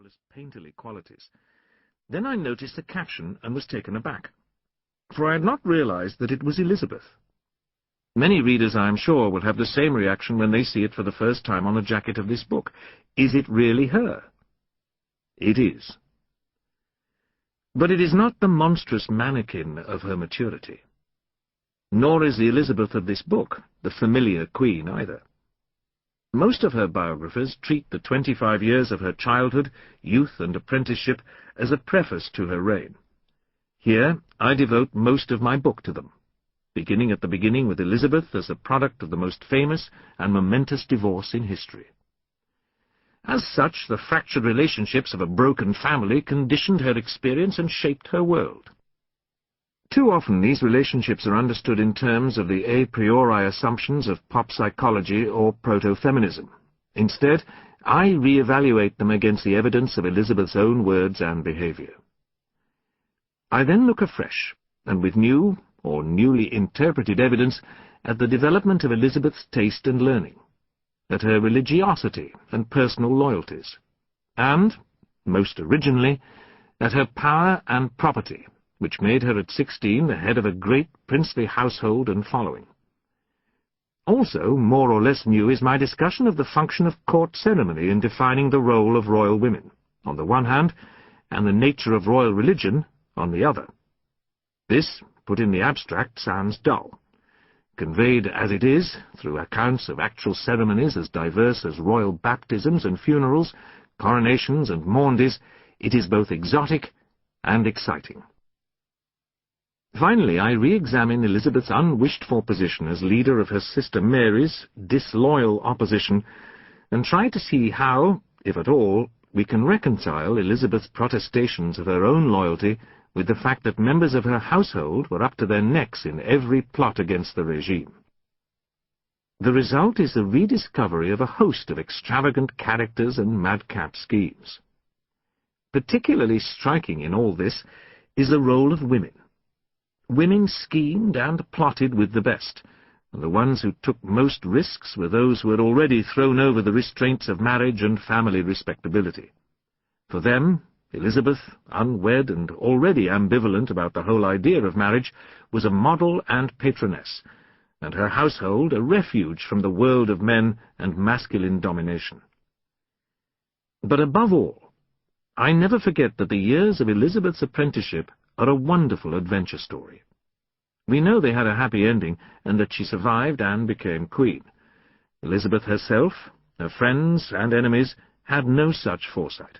marvellous painterly qualities. Then I noticed the caption and was taken aback, for I had not realized that it was Elizabeth. Many readers, I am sure, will have the same reaction when they see it for the first time on the jacket of this book. Is it really her? It is. But it is not the monstrous mannequin of her maturity. Nor is the Elizabeth of this book the familiar queen either. Most of her biographers treat the 25 years of her childhood, youth, and apprenticeship as a preface to her reign. Here I devote most of my book to them, beginning at the beginning with Elizabeth as the product of the most famous and momentous divorce in history. As such, the fractured relationships of a broken family conditioned her experience and shaped her world. Too often these relationships are understood in terms of the a priori assumptions of pop psychology or proto-feminism. Instead, I re-evaluate them against the evidence of Elizabeth's own words and behavior. I then look afresh, and with new, or newly interpreted evidence, at the development of Elizabeth's taste and learning, at her religiosity and personal loyalties, and, most originally, at her power and property, which made her at 16 the head of a great princely household and following. Also, more or less new, is my discussion of the function of court ceremony in defining the role of royal women, on the one hand, and the nature of royal religion, on the other. This, put in the abstract, sounds dull. Conveyed as it is, through accounts of actual ceremonies as diverse as royal baptisms and funerals, coronations and maundies, it is both exotic and exciting. Finally, I re-examine Elizabeth's unwished-for position as leader of her sister Mary's disloyal opposition, and try to see how, if at all, we can reconcile Elizabeth's protestations of her own loyalty with the fact that members of her household were up to their necks in every plot against the regime. The result is the rediscovery of a host of extravagant characters and madcap schemes. Particularly striking in all this is the role of women. Women schemed and plotted with the best, and the ones who took most risks were those who had already thrown over the restraints of marriage and family respectability. For them, Elizabeth, unwed and already ambivalent about the whole idea of marriage, was a model and patroness, and her household a refuge from the world of men and masculine domination. But above all, I never forget that the years of Elizabeth's apprenticeship are a wonderful adventure story. We know they had a happy ending, and that she survived and became queen. Elizabeth herself, her friends and enemies, had no such foresight.